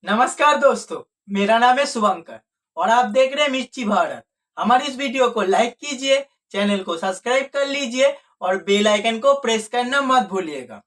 नमस्कार दोस्तों, मेरा नाम है शुभंकर और आप देख रहे हैं मिर्ची भारत। हमारी इस वीडियो को लाइक कीजिए, चैनल को सब्सक्राइब कर लीजिए और बेल आइकन को प्रेस करना मत भूलिएगा।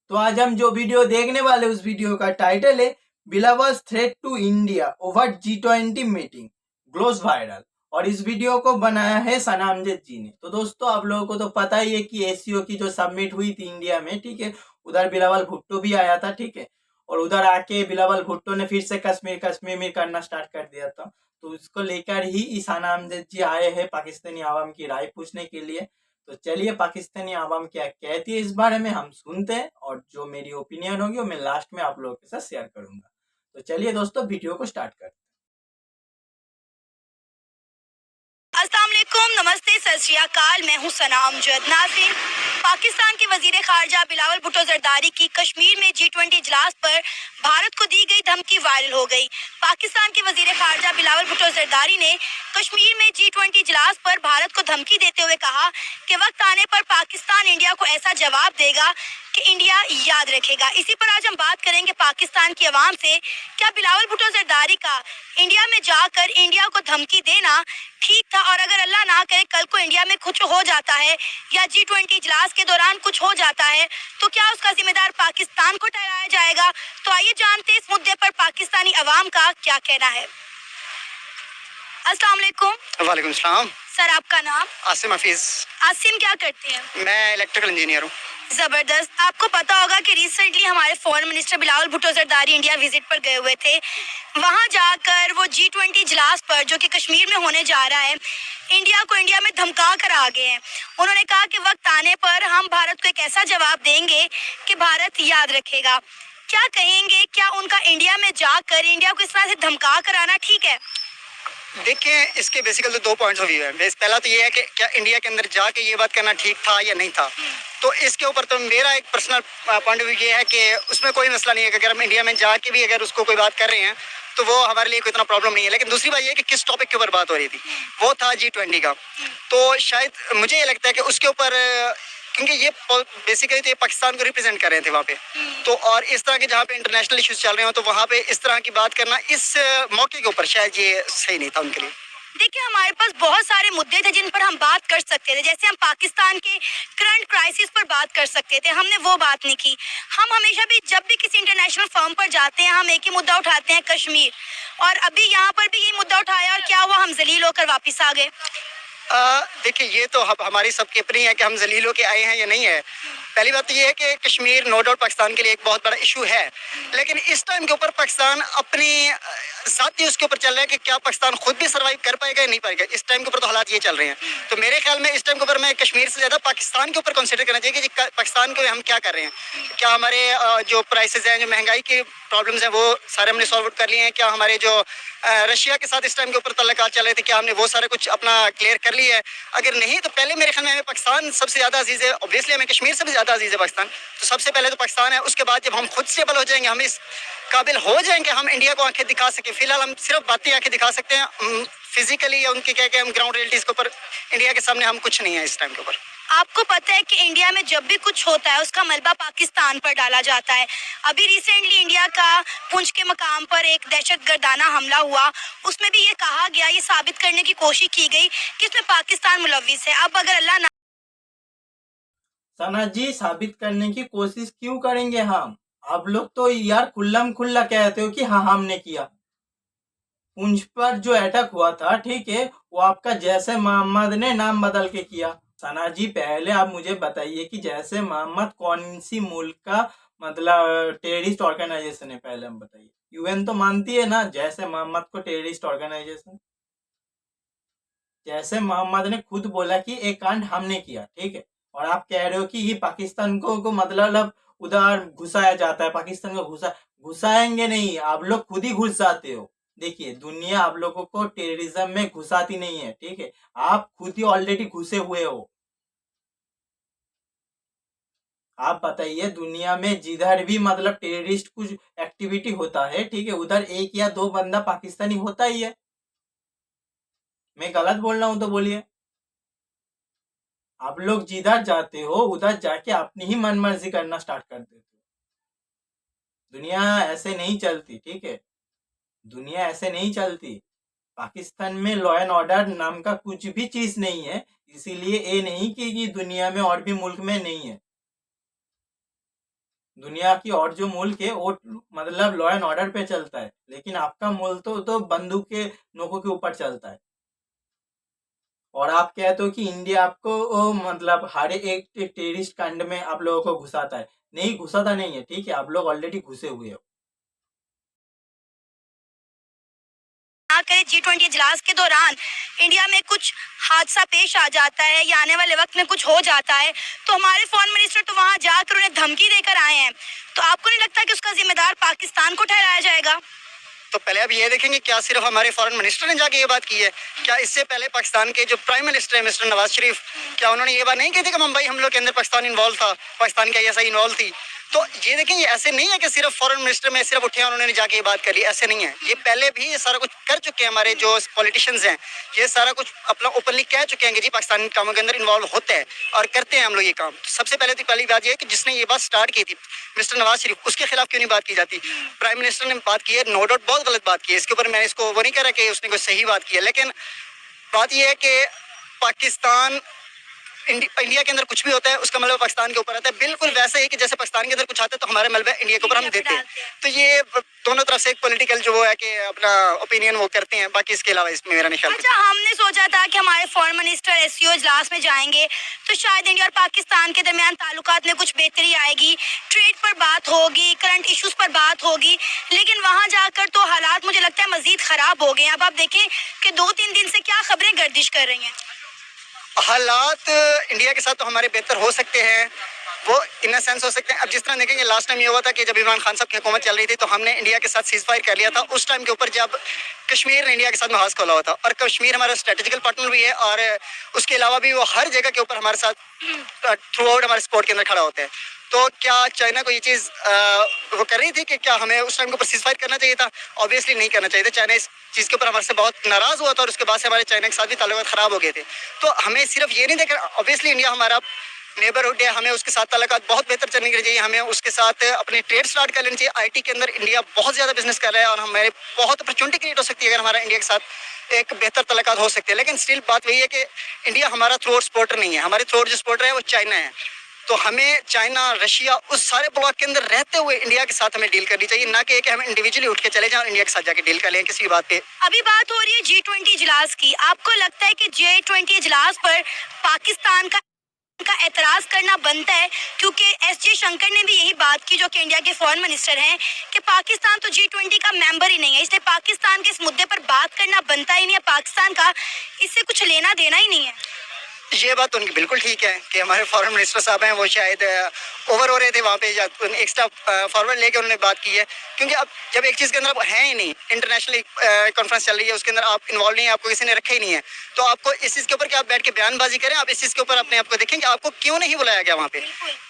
तो आज हम जो वीडियो देखने वाले उस वीडियो का टाइटल है Bilawal threat to India over G20 meeting goes viral और इस वीडियो को बनाया है सनामजद जी ने। तो दोस्तों, आप लोगों को तो पता ही है कि एसीओ की जो सबमिट हुई थी इंडिया में, ठीक है, उधर बिलावल भुट्टो भी आया था, ठीक है, और उधर आके बिलावल भुट्टो ने फिर से कश्मीर कश्मीर करना स्टार्ट कर दिया था। तो उसको लेकर ही ईसा नामजद जी आए हैं पाकिस्तानी आवाम की राय पूछने के लिए। तो चलिए, पाकिस्तानी आवाम क्या कहती है इस बारे में हम सुनते हैं और जो मेरी ओपिनियन होगी वो मैं लास्ट में आप लोगों के साथ शेयर करूंगा। तो चलिए दोस्तों, वीडियो को स्टार्ट करते हैं। अस्सलाम वालेकुम, नमस्ते, सत श्री अकाल। मैं हूं सनाम जद। नाज़रीन, पाकिस्तान के वजीर खारजा बिलावल भुट्टो जरदारी की कश्मीर में G20 इजलास पर भारत को दी गई धमकी वायरल हो गई। पाकिस्तान के वजीर खारजा बिलावल भुट्टो जरदारी ने कश्मीर में G20 इजलास पर भारत को धमकी देते हुए कहा कि वक्त आने पर पाकिस्तान इंडिया को ऐसा जवाब देगा कि इंडिया याद रखेगा। इसी पर आज हम बात करेंगे पाकिस्तान की आवाम से। क्या बिलावल भुट्टो जरदारी का इंडिया में जाकर इंडिया को धमकी देना ठीक था? और अगर अल्लाह ना करे कल को इंडिया में कुछ हो जाता है या G20 इजलास के दौरान कुछ हो जाता है तो क्या उसका जिम्मेदार पाकिस्तान को ठहराया जाएगा? तो आइए जानते हैं इस मुद्दे पर पाकिस्तानी अवाम का क्या कहना है। अस्सलाम वालेकुम। वालेकुम सलाम। सर, आपका नाम? आसिम हफीज। आसिम, क्या करते हैं? मैं इलेक्ट्रिकल इंजीनियर हूँ। जबरदस्त। आपको पता होगा कि रिसेंटली हमारे foreign minister Bilawal Bhutto Zardari India visit पर गए हुए थे। वहां जाकर वो G20 इजलास पर, जो कि कश्मीर में होने जा रहा है, इंडिया को इंडिया में धमका कर आ गए हैं। उन्होंने कहा कि वक्त आने पर हम भारत को एक ऐसा जवाब देंगे कि भारत याद रखेगा। क्या कहेंगे, क्या उनका इंडिया में जाकर इंडिया को इस तरह से धमका कर आना ठीक है? देखिए, इसके बेसिकली दो पॉइंट्स ऑफ व्यू है। पहला तो ये है कि क्या इंडिया के अंदर जाके ये बात करना ठीक था या नहीं था। तो इसके ऊपर तो मेरा एक पर्सनल पॉइंट ऑफ व्यू ये है कि उसमें कोई मसला नहीं है कि अगर हम इंडिया में जाके भी अगर उसको कोई बात कर रहे हैं तो वो हमारे लिए कोई इतना प्रॉब्लम नहीं है। लेकिन दूसरी बात ये है कि किस टॉपिक के ऊपर बात हो रही थी, वो था G20 का। तो शायद मुझे ये लगता है कि उसके ऊपर, क्योंकि ये बेसिकली तो ये पाकिस्तान को रिप्रेजेंट कर रहे थे वहाँ पे, तो और इस तरह के जहाँ पे इंटरनेशनल इश्यूज चल रहे हो तो वहाँ पे इस तरह की बात करना इस मौके के ऊपर शायद ये सही नहीं था उनके लिए। देखिए, हमारे पास बहुत सारे मुद्दे थे जिन पर हम बात कर सकते थे। जैसे हम पाकिस्तान के करंट क्राइसिस पर बात कर सकते थे, हमने वो बात नहीं की। हम हमेशा भी जब भी किसी इंटरनेशनल फर्म पर जाते हैं हम एक ही मुद्दा उठाते हैं, कश्मीर। और अभी यहाँ पर भी यही मुद्दा उठाया और क्या हुआ, हम जलील होकर वापस आ गए। देखिए, ये तो हमारी सबकी अपनी है कि हम जलील होके आए हैं या नहीं है। पहली बात तो ये है कि कश्मीर नो डाउट पाकिस्तान के लिए एक बहुत बड़ा इशू है, लेकिन इस टाइम के ऊपर पाकिस्तान अपनी साथ ही उसके ऊपर चल रहा है कि क्या पाकिस्तान खुद भी सर्वाइव कर पाएगा या नहीं पाएगा। इस टाइम के ऊपर तो हालात ये चल रहे हैं। तो मेरे ख्याल में इस टाइम के ऊपर मैं कश्मीर से ज़्यादा पाकिस्तान के ऊपर कंसिडर करना चाहिए कि पाकिस्तान को हम क्या कर रहे हैं। क्या हमारे जो प्राइसेस हैं, जो महंगाई के प्रॉब्लम्स हैं, वो सारे हमने सॉल्व आउट कर लिए हैं? क्या हमारे जो रशिया के साथ इस टाइम के ऊपर तल्लुकात चल रहे थे, क्या हमने वो सारा कुछ अपना क्लियर कर लिया है? अगर नहीं तो पहले मेरे ख्याल में हमें पाकिस्तान सबसे ज़्यादा अजीज़ है। ऑब्वियसली हमें कश्मीर से भी ज़्यादा अजीज़ है पाकिस्तान। तो सबसे पहले तो पाकिस्तान है, उसके बाद जब हम खुद स्टेबल हो जाएंगे, हम इस काबिल हो जाएंगे, हम इंडिया को आंखें दिखा सके। फिलहाल हम सिर्फ बातें आंखें दिखा सकते हैं, फिजिकली या उनके क्या हम ग्राउंड रियलिटीज़ के ऊपर इंडिया के सामने हम कुछ नहीं है इस टाइम के ऊपर। आपको पता है कि इंडिया में जब भी कुछ होता है उसका मलबा पाकिस्तान पर डाला जाता है। अभी रिसेंटली इंडिया का पुंछ के मकाम पर एक दहशतगर्दाना हमला हुआ, उसमें भी ये कहा गया, ये साबित करने की कोशिश की गई कि इसमें पाकिस्तान मुलव्विस है। अब अगर अल्लाह ना सना जी, साबित करने की कोशिश क्यों करेंगे हम? आप लोग तो यार खुल्लम खुल्ला कहते हो कि हाँ हमने किया। पुंछ पर जो अटैक हुआ था, ठीक है, वो आपका जैसे मोहम्मद ने नाम बदल के किया। सना जी, पहले आप मुझे बताइए कि जैसे मोहम्मद कौन सी मुल्क का मतलब टेररिस्ट ऑर्गेनाइजेशन है? पहले हम बताइए। यूएन तो मानती है ना जैसे मोहम्मद को टेररिस्ट ऑर्गेनाइजेशन। जैसे मोहम्मद ने खुद बोला कि एक कांड हमने किया, ठीक है, और आप कह रहे हो कि ये पाकिस्तान को मतलब उधर घुसाया जाता है, पाकिस्तान को घुसाएंगे नहीं, आप लोग खुद ही घुस जाते हो। देखिए, दुनिया आप लोगों को टेररिज्म में घुसाती नहीं है, ठीक है, आप खुद ही ऑलरेडी घुसे हुए हो। आप बताइए, दुनिया में जिधर भी मतलब टेररिस्ट कुछ एक्टिविटी होता है, ठीक है, उधर एक या दो बंदा पाकिस्तानी होता ही है। मैं गलत बोल रहा हूं तो बोलिए। आप लोग जिधर जाते हो उधर जाके अपनी ही मनमर्जी करना स्टार्ट कर देते हो। दुनिया ऐसे नहीं चलती, ठीक है, दुनिया ऐसे नहीं चलती। पाकिस्तान में लॉ एंड ऑर्डर नाम का कुछ भी चीज नहीं है, इसीलिए ये नहीं कि दुनिया में और भी मुल्क में नहीं है। दुनिया की और जो मुल्क है वो मतलब लॉ एंड ऑर्डर पे चलता है, लेकिन आपका मुल्क तो बंदूक के नोकों के ऊपर चलता है। और आप कहते हो कि इंडिया आपको मतलब हर एक टेररिस्ट कांड में आप लोगों को घुसाता है। नहीं, घुसाता नहीं है, ठीक है, आप लोग ऑलरेडी घुसे हुए हो। ना करे G20 इजलास के दौरान इंडिया में कुछ हादसा पेश आ जाता है या आने वाले वक्त में कुछ हो जाता है, तो हमारे फॉरेन मिनिस्टर तो वहां जाकर उन्हें धमकी देकर आए हैं। तो आपको नहीं लगता कि उसका जिम्मेदार पाकिस्तान को ठहराया जाएगा? तो पहले अब ये देखेंगे क्या सिर्फ हमारे फॉरेन मिनिस्टर ने जाके ये बात की है? क्या इससे पहले पाकिस्तान के जो प्राइम मिनिस्टर है मिस्टर नवाज शरीफ, क्या उन्होंने ये बात नहीं की थी कि मुंबई हमलों के अंदर पाकिस्तान इन्वॉल्व था, पाकिस्तान की ISI इन्वॉल्व थी? तो ये देखें, ये ऐसे नहीं है कि सिर्फ फॉरेन मिनिस्टर में सिर्फ उठे उन्होंने जाके ये बात कर ली, ऐसे नहीं है। ये पहले भी ये सारा कुछ कर चुके हैं, हमारे जो पॉलिटिशियंस हैं ये सारा कुछ अपना ओपनली कह चुके हैं कि जी पाकिस्तानी कामों के अंदर इन्वॉल्व होते हैं और करते हैं हम लोग ये काम। सबसे पहले तो पहली बात ये है कि जिसने ये बात स्टार्ट की थी मिस्टर नवाज शरीफ, उसके खिलाफ क्यों नहीं बात की जाती? प्राइम मिनिस्टर ने बात की है, नो डाउट बहुत गलत बात की है, इसके ऊपर मैंने इसको वो नहीं कह रहा कि उसने कोई सही बात की है, लेकिन बात यह है कि पाकिस्तान इंडिया के अंदर कुछ भी होता है उसका मलबा पाकिस्तान के ऊपर आता है, बिल्कुल वैसे ही कि जैसे पाकिस्तान के अंदर कुछ आता है तो हमारे मलबा इंडिया के ऊपर हम देते हैं। तो ये दोनों तरफ से एक पॉलिटिकल जो वो है कि अपना ओपिनियन वो करते हैं, बाकी इसके अलावा इसमें मेरा नहीं ख्याल। अच्छा, हमने सोचा था कि हमारे फॉरेन मिनिस्टर SCO इजलास में जाएंगे तो शायद इंडिया और पाकिस्तान के दरमियान ताल्लुकात में कुछ बेहतरी आएगी, ट्रेड पर बात होगी, करंट इश्यूज पर बात होगी, लेकिन वहां जाकर तो हालात मुझे लगता है मजीद खराब हो गए। अब आप देखें कि 2-3 दिन से क्या खबरें गर्दिश कर रही हैं। हालात इंडिया के साथ तो हमारे बेहतर हो सकते हैं, वो इन सेंस हो सकते हैं। अब जिस तरह देखेंगे लास्ट टाइम ये हुआ था कि जब इमरान खान साहब की हुकूमत चल रही थी तो हमने इंडिया के साथ सीज फायर कर लिया था उस टाइम के ऊपर जब कश्मीर ने इंडिया के साथ महाज खोला हुआ था, और कश्मीर हमारा स्ट्रेटेजिकल पार्टनर भी है और उसके अलावा भी वो हर जगह के ऊपर हमारे साथ थ्रू आउट हमारे सपोर्ट के अंदर खड़ा होता है। तो क्या चाइना को ये चीज़ वो कर रही थी कि क्या हमें उस टाइम के ऊपर सीज फायर करना चाहिए था? ऑब्वियसली नहीं करना चाहिए था। चाइना इस चीज़ के ऊपर हमारे से बहुत नाराज़ हुआ था और उसके बाद से हमारे चाइना के साथ भी ताल्लुकात ख़राब हो गए थे। तो हमें सिर्फ ये नहीं देखना, ऑब्वियसली इंडिया हमारा नेबरहुड है, हमें उसके साथ ताल्लुकात बहुत बेहतर चलने के चाहिए, हमें उसके साथ अपने ट्रेड स्टार्ट कर लेनी चाहिए। IT के अंदर इंडिया बहुत ज़्यादा बिजनेस कर रहा है और हमें बहुत अपॉर्चुनिटी क्रिएट हो सकती है अगर हमारा इंडिया के साथ एक बेहतर ताल्लुकात हो सकते हैं। लेकिन स्टिल बात वही है कि इंडिया हमारा थ्रू आउट सपोर्टर नहीं है, हमारे थ्रू आउट जो सपोर्टर है वो चाइना है। तो हमें चाइना, रशिया, उस सारे ब्लॉक के अंदर रहते हुए इंडिया के साथ हमें डील करनी चाहिए, ना कि हम इंडिविजुअली उठ के चले जाएं और इंडिया के साथ जाके डील कर लें किसी बात पे। अभी बात हो रही है G20 इजलास की। आपको लगता है कि G20 इजलास पर पाकिस्तान का एतराज करना बनता है? क्योंकि S जयशंकर ने भी यही बात की, जो कि इंडिया के फॉरेन मिनिस्टर हैं, कि पाकिस्तान तो G20 का मेंबर ही नहीं है, इसलिए पाकिस्तान के इस मुद्दे पर बात करना बनता ही नहीं है, पाकिस्तान का इससे कुछ लेना देना ही नहीं है। ये बात उनकी बिल्कुल ठीक है कि हमारे फॉरेन मिनिस्टर साहब हैं वो शायद ओवर हो रहे थे वहाँ पे, या एक स्टेप फॉरवर्ड लेके उन्होंने बात की है। क्योंकि अब जब एक चीज़ के अंदर आप हैं ही नहीं, इंटरनेशनल कॉन्फ्रेंस चल रही है उसके अंदर आप इन्वॉल्व नहीं है, आपको किसी ने रखा ही नहीं है, तो आपको इस चीज़ के ऊपर क्या आप बैठ के बयानबाजी करें? आप इस चीज़ के ऊपर अपने आप को देखें कि आपको क्यों नहीं बुलाया गया वहाँ पे।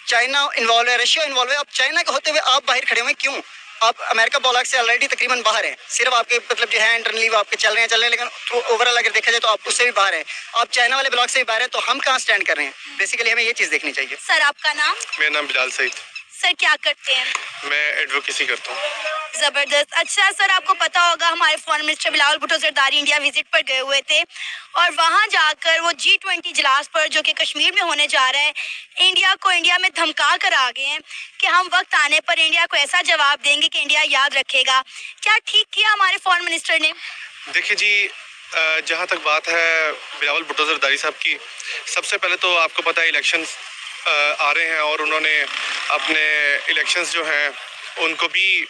चाइना इन्वॉल्व है, रशिया इन्वॉल्व है, अब चाइना के होते हुए आप बाहर खड़े हुए क्यों? आप अमेरिका ब्लॉक से ऑलरेडी तकरीबन बाहर हैं, सिर्फ आपके मतलब जो है इंटरनली वो आपके चल रहे हैं, लेकिन ओवरऑल अगर देखा जाए तो आप उससे भी बाहर हैं, आप चाइना वाले ब्लॉक से भी बाहर हैं, तो हम कहाँ स्टैंड कर रहे हैं? बेसिकली हमें ये चीज़ देखनी चाहिए। सर, आपका नाम? मेरा नाम बिलाल सईद। सर, क्या करते हैं? मैं एडवोकेसी करता हूँ। जबरदस्त। अच्छा सर, आपको पता होगा हमारे foreign minister Bilawal Bhutto Zardari India visit पर गए हुए थे और वहां जाकर वो G20 इजलास पर, जो कि कश्मीर में होने जा रहा है, इंडिया में धमका कर आ गए हैं कि हम वक्त आने पर इंडिया को ऐसा जवाब देंगे कि इंडिया याद रखेगा। क्या ठीक किया हमारे फॉरेन मिनिस्टर ने? देखिए जी, जहाँ तक बात है बिलावल भुट्टो जरदारी साहब की, सबसे पहले तो आपको पता है इलेक्शंस आ रहे हैं और उन्होंने अपने इलेक्शंस जो हैं उनको भी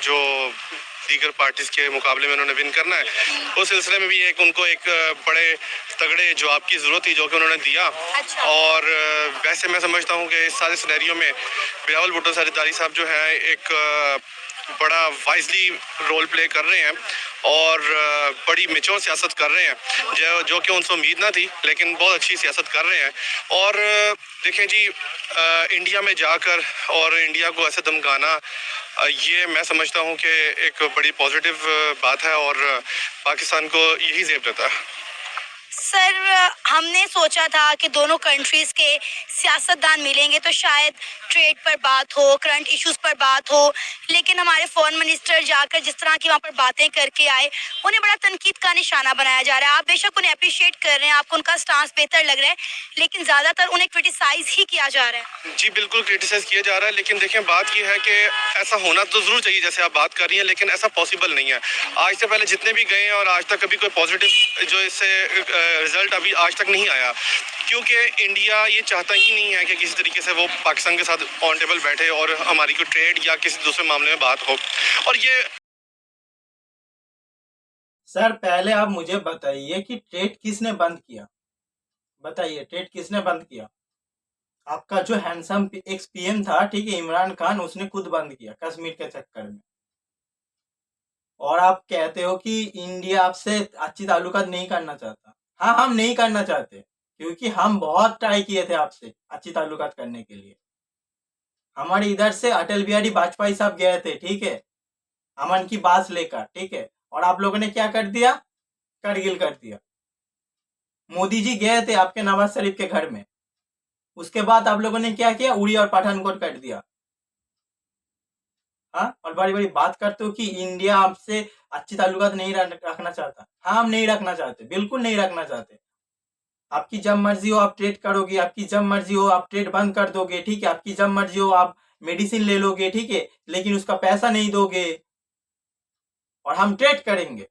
जो दीगर पार्टीज के मुकाबले में उन्होंने विन करना है, उस सिलसिले में भी उनको एक बड़े तगड़े जवाब की ज़रूरत थी जो कि उन्होंने दिया। अच्छा। और वैसे मैं समझता हूँ कि इस सारे सिनेरियो में बिलावल भुट्टो जरदारी साहब जो है एक बड़ा वाइजली रोल प्ले कर रहे हैं और बड़ी मेच्योर सियासत कर रहे हैं जो कि उनसे उम्मीद ना थी, लेकिन बहुत अच्छी सियासत कर रहे हैं। और देखें जी, इंडिया में जाकर और इंडिया को ऐसे धमकाना, ये मैं समझता हूँ कि एक बड़ी पॉजिटिव बात है और पाकिस्तान को यही ज़ेब देता है। सर, हमने सोचा था कि दोनों कंट्रीज के सियासतदान मिलेंगे तो शायद ट्रेड पर बात हो, करंट इश्यूज पर बात हो, लेकिन हमारे फॉरेन मिनिस्टर जाकर जिस तरह की वहाँ पर बातें करके आए, उन्हें बड़ा तनकीद का निशाना बनाया जा रहा है। आप बेशक उन्हें अप्रिशिएट कर रहे हैं, आपको उनका स्टांस बेहतर लग रहा है, लेकिन ज्यादातर उन्हें क्रिटिसाइज ही किया जा रहा है। जी बिल्कुल क्रिटिसाइज किया जा रहा है, लेकिन देखें बात यह है कि ऐसा होना तो जरूर चाहिए जैसे आप बात कर रही हैं, लेकिन ऐसा पॉसिबल नहीं है। आज से पहले जितने भी गए हैं और आज तक कभी कोई पॉजिटिव जो इससे रिजल्ट अभी आज तक नहीं आया, क्योंकि इंडिया ये चाहता ही नहीं है कि किसी तरीके से वो पाकिस्तान के साथ ऑन टेबल बैठे और हमारी कोई ट्रेड या किसी दूसरे मामले में बात हो। और ये सर पहले आप मुझे बताइए कि ट्रेड किसने बंद किया? बताइए ट्रेड किसने बंद किया? आपका जो हैंडसम एक्स पीएम था, ठीक है, इमरान खान, उसने खुद बंद किया कश्मीर के चक्कर में। और आप कहते हो कि इंडिया आपसे अच्छी ताल्लुकात नहीं करना चाहता। हाँ, हम नहीं करना चाहते क्योंकि हम बहुत ट्राई किए थे आपसे अच्छी ताल्लुकात करने के लिए। हमारे इधर से अटल बिहारी वाजपेयी साहब गए थे, ठीक है, अमन की बात लेकर, ठीक है, और आप लोगों ने क्या कर दिया? करगिल कर दिया। मोदी जी गए थे आपके नवाज शरीफ के घर में, उसके बाद आप लोगों ने क्या किया? उड़ी और पठानकोट कर दिया। हाँ, और बड़ी बड़ी बात करते हो कि इंडिया आपसे अच्छी ताल्लुकात नहीं रखना चाहता। हाँ, हम नहीं रखना चाहते, बिल्कुल नहीं रखना चाहते। आपकी जब मर्जी हो आप ट्रेड करोगे, आपकी जब मर्जी हो आप ट्रेड बंद कर दोगे, ठीक है, आपकी जब मर्जी हो आप मेडिसिन ले लोगे, ठीक है, लेकिन उसका पैसा नहीं दोगे और हम ट्रेड करेंगे।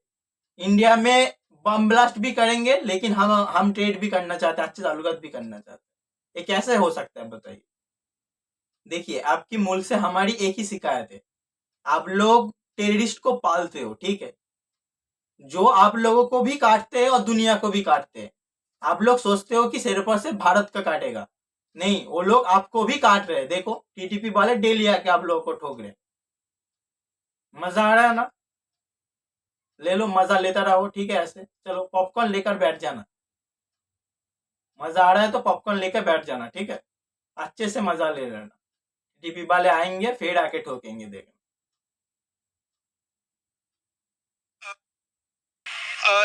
इंडिया में बम ब्लास्ट भी करेंगे, लेकिन हम ट्रेड भी करना चाहते हैं, अच्छे ताल्लुकात भी करना चाहते हैं। ये कैसे हो सकता है बताइए? देखिए, आपकी मुल्क से हमारी एक ही शिकायत है, आप लोग टेररिस्ट को पालते हो, ठीक है, जो आप लोगों को भी काटते हैं और दुनिया को भी काटते हैं। आप लोग सोचते हो कि सिर्फ और सिर्फ भारत का काटेगा, नहीं, वो लोग आपको भी काट रहे हैं। देखो टीटीपी वाले डेली आके आप लोगों को ठोक रहे हैं। मजा आ रहा है ना? ले लो, मजा लेता रहो, ठीक है। ऐसे चलो पॉपकॉर्न लेकर बैठ जाना, मजा आ रहा है तो पॉपकॉर्न लेकर बैठ जाना, ठीक है, अच्छे से मजा ले लेना। टीटीपी वाले आएंगे फिर आके ठोकेंगे, देखना।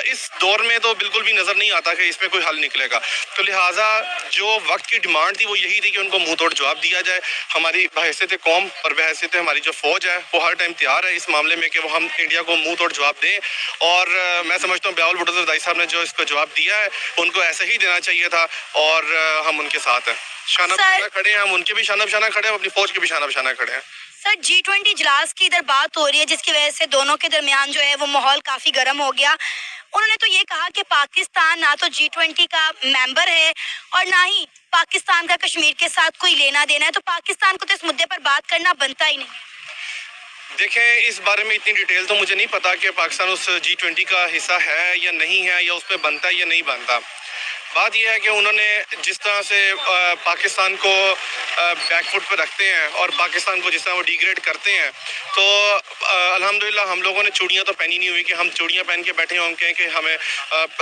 इस दौर में तो बिल्कुल भी नजर नहीं आता कि इसमें कोई हल निकलेगा, तो लिहाजा जो वक्त की डिमांड थी वो यही थी कि उनको मुंह तोड़ जवाब दिया जाए। हमारी बहैसियत कौम और बहैसियत हमारी जो फौज है वो हर टाइम तैयार है इस मामले में कि वो हम इंडिया को मुंह तोड़ जवाब दें। और मैं समझता हूँ बिलावल भुट्टो ज़रदारी साहब ने जो इसको जवाब दिया है उनको ऐसे ही देना चाहिए था, और हम उनके साथ हैं, शाना बशाना खड़े हैं, हम उनके भी शाना बशाना खड़े हैं, अपनी फौज के भी शाना बशाना खड़े हैं। सर, G20 इजलास की इधर बात हो रही है जिसकी वजह से दोनों के दरमियान जो है वो माहौल काफी गर्म हो गया। उन्होंने तो ये कहा कि पाकिस्तान ना तो G20 का मेंबर है और ना ही पाकिस्तान का कश्मीर के साथ कोई लेना देना है, तो पाकिस्तान को तो इस मुद्दे पर बात करना बनता ही नहीं। देखें, इस बारे में इतनी डिटेल तो मुझे नहीं पता कि पाकिस्तान उस G20 का हिस्सा है या नहीं है, या उसमें बनता है या नहीं बनता। बात यह है कि उन्होंने जिस तरह से पाकिस्तान को बैकफुट पर रखते हैं और पाकिस्तान को जिस तरह वो डिग्रेड करते हैं, तो अल्हम्दुलिल्लाह हम लोगों ने चूड़ियाँ तो पहनी नहीं हुई कि हम चूड़ियाँ पहन के बैठे हों कहें कि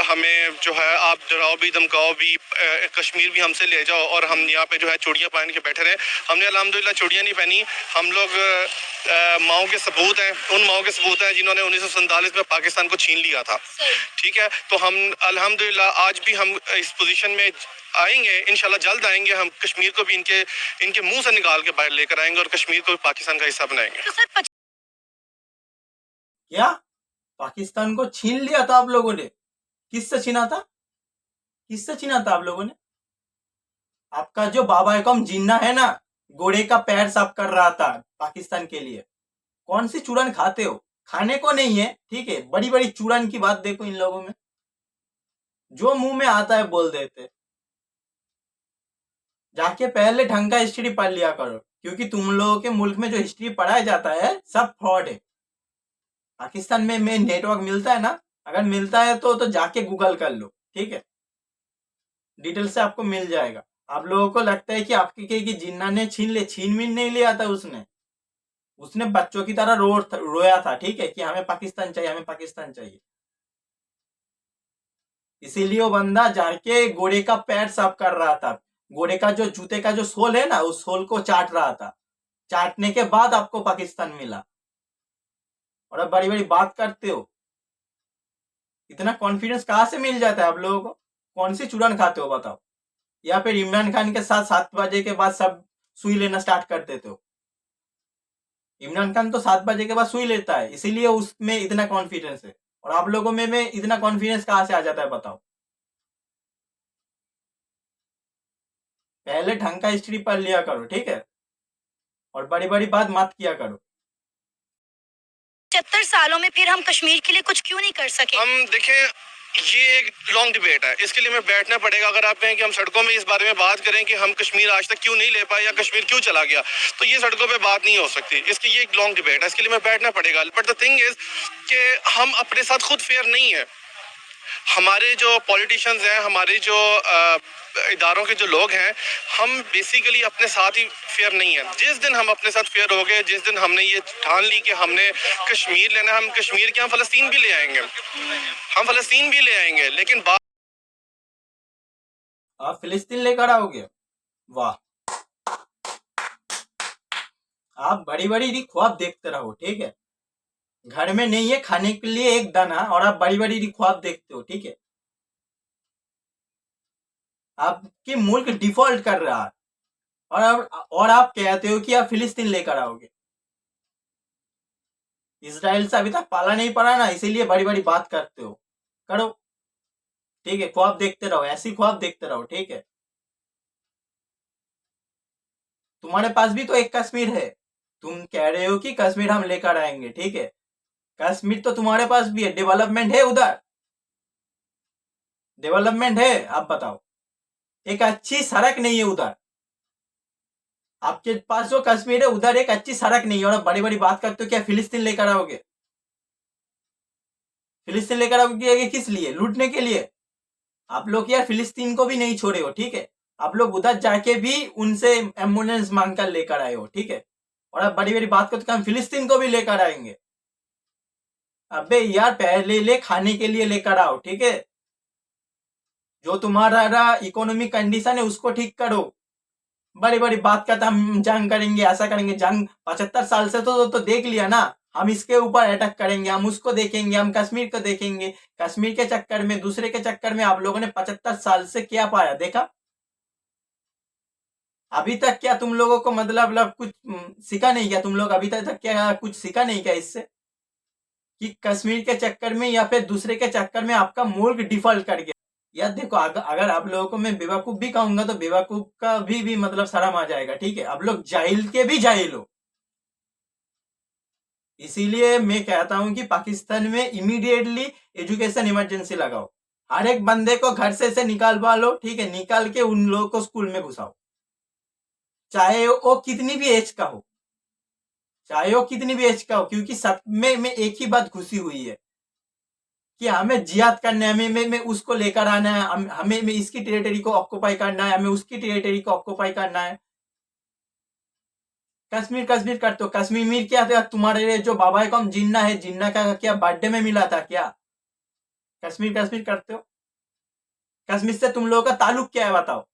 हमें जो है आप डराओ भी धमकाओ भी, कश्मीर भी हमसे ले जाओ और हम यहाँ पे जो है चूड़ियाँ पहन के बैठे रहे। हमने अल्हम्दुलिल्लाह चूड़ियाँ नहीं पहनी। हम लोग माओ के सबूत हैं, उन माओ के सबूत हैं जिन्होंने 1947 में पाकिस्तान को छीन लिया था, ठीक है। तो हम अल्हम्दुलिल्लाह आज भी हम इस पोजीशन में आएंगे, इंशाल्लाह जल्द आएंगे। हम कश्मीर को भी इनके मुंह से निकाल के बाहर लेकर आएंगे और कश्मीर को भी पाकिस्तान का हिस्सा बनाएंगे। तो सर, क्या पाकिस्तान को छीन लिया था आप लोगों ने? किससे छीना था? किससे छीना था आप लोगों ने? आपका जो बाबा कौम जिन्ना है ना, घोड़े का पैर साफ कर रहा था पाकिस्तान के लिए। कौन सी चूरन खाते हो? खाने को नहीं है, ठीक है, बड़ी बड़ी चूरन की बात देखो इन लोगों में, जो मुंह में आता है बोल देते। जाके पहले ढंग का हिस्ट्री पढ़ लिया करो, क्योंकि तुम लोगों के मुल्क में जो हिस्ट्री पढ़ाया जाता है सब फ्रॉड है। पाकिस्तान में नेटवर्क मिलता है ना, अगर मिलता है तो जाके गूगल कर लो, ठीक है, डिटेल से आपको मिल जाएगा। आप लोगों को लगता है कि आपके कि जिन्ना ने छीन नहीं लिया था, उसने बच्चों की तरह रोया था, ठीक है, कि हमें पाकिस्तान चाहिए, हमें पाकिस्तान चाहिए। इसीलिए वो बंदा जाके घोड़े का पैर साफ कर रहा था। घोड़े का जो जूते का जो सोल है ना, उस सोल को चाट रहा था। चाटने के बाद आपको पाकिस्तान मिला और अब बड़ी बड़ी बात करते हो। इतना कॉन्फिडेंस कहाँ से मिल जाता है आप लोगों को? कौन सी चूरन खाते हो बताओ? या फिर इमरान खान के साथ 7 बजे के बाद सब सुई लेना स्टार्ट कर देते हो? इमरान खान तो 7 बजे के बाद सुई लेता है, इसीलिए उसमें इतना कॉन्फिडेंस है। और आप लोगों में इतना कॉन्फिडेंस कहाँ से आ जाता है बताओ? पहले ढंग का हिस्ट्री पढ़ लिया करो, ठीक है? और बड़ी बड़ी बात मत किया करो। 75 सालों में फिर हम कश्मीर के लिए कुछ क्यों नहीं कर सके? हम देखें, ये एक लॉन्ग डिबेट है, इसके लिए हमें बैठना पड़ेगा। अगर आप कहें कि हम सड़कों में इस बारे में बात करें कि हम कश्मीर आज तक क्यों नहीं ले पाए या कश्मीर क्यों चला गया, तो ये सड़कों पे बात नहीं हो सकती। इसकी ये एक लॉन्ग डिबेट है, इसके लिए हमें बैठना पड़ेगा। बट द थिंग इज कि हम अपने साथ खुद फेयर नहीं है। हमारे जो पॉलिटिशियंस हैं, हमारे जो इदारों के जो लोग हैं, हम बेसिकली अपने साथ ही फेयर नहीं है। जिस दिन हम अपने साथ फेयर हो गए, जिस दिन हमने ये ठान ली कि हमने कश्मीर लेना, हम कश्मीर के हम फ़लस्तीन भी ले आएंगे, हम फ़लस्तीन भी ले आएंगे, लेकिन आप फिलिस्तीन लेकर आओगे? वाह, आप बड़ी बड़ी ख्वाब देखते रहो, ठीक है? घर में नहीं है खाने के लिए एक दाना और आप बड़ी बड़ी ख्वाब देखते हो, ठीक है? आपकी मुल्क डिफॉल्ट कर रहा है और आप कहते हो कि आप फिलिस्तीन लेकर आओगे। इसराइल से अभी तक पाला नहीं पड़ा ना, इसीलिए बड़ी बड़ी बात करते हो। करो, ठीक है? ख्वाब देखते रहो, ऐसी ख्वाब देखते रहो, ठीक है? तुम्हारे पास भी तो एक कश्मीर है। तुम कह रहे हो कि कश्मीर हम लेकर आएंगे, ठीक है? कश्मीर तो तुम्हारे पास भी है, डेवलपमेंट है उधर, डेवलपमेंट है। आप बताओ, एक अच्छी सड़क नहीं है उधर। आपके पास जो कश्मीर है उधर एक अच्छी सड़क नहीं है और बड़ी बड़ी बात करते हो क्या फिलिस्तीन लेकर आओगे? फिलिस्तीन लेकर आओगे किस लिए? लूटने के लिए? आप लोग यार फिलिस्तीन को भी नहीं छोड़े हो, ठीक है? आप लोग उधर जाके भी उनसे एम्बुलेंस मांगकर लेकर आए हो, ठीक है? और आप बड़ी बड़ी बात करते हो हम फिलिस्तीन को भी लेकर आएंगे। अबे यार, पहले ले खाने के लिए लेकर आओ, ठीक है? जो तुम्हारा इकोनॉमिक कंडीशन है उसको ठीक करो। बड़ी बड़ी बात करता हम जंग करेंगे, ऐसा करेंगे। जंग 75 साल से तो देख लिया ना। हम इसके ऊपर अटैक करेंगे, हम उसको देखेंगे, हम कश्मीर को देखेंगे। कश्मीर के चक्कर में, दूसरे के चक्कर में आप लोगों ने 75 साल से क्या पाया देखा? अभी तक क्या तुम लोगों को मतलब कुछ सीखा नहीं क्या? तुम लोग अभी तक क्या कुछ सीखा नहीं क्या इससे कि कश्मीर के चक्कर में या फिर दूसरे के चक्कर में आपका मुल्क डिफॉल्ट कर गया? यार देखो, अगर आप लोगों को मैं बेवकूफ भी कहूंगा तो बेवकूफ का भी मतलब शर्म आ जाएगा, ठीक है? आप लोग जाहिल के भी जाहिल हो। इसीलिए मैं कहता हूं कि पाकिस्तान में इमीडिएटली एजुकेशन इमरजेंसी लगाओ। हर एक बंदे को घर से निकालवा लो, ठीक है? निकाल के उन लोगों को स्कूल में घुसाओ, चाहे वो कितनी भी एज का हो, चाहे वो कितनी भी एज का हो, क्योंकि सब में एक ही बात घुसी हुई है कि हमें जिहाद करना है, हमें उसको लेकर आना है, हमें इसकी टेरिटरी को ऑक्युपाई करना है, हमें उसकी टेरिटरी को ऑक्युपाई करना है। कश्मीर कश्मीर करते हो। कश्मीर क्या था? तुम्हारे जो बाबा कौम जिन्ना है, जिन्ना का क्या बर्थडे में मिला था क्या? कश्मीर कश्मीर करते हो। कश्मीर से तुम लोगों का ताल्लुक क्या है बताओ?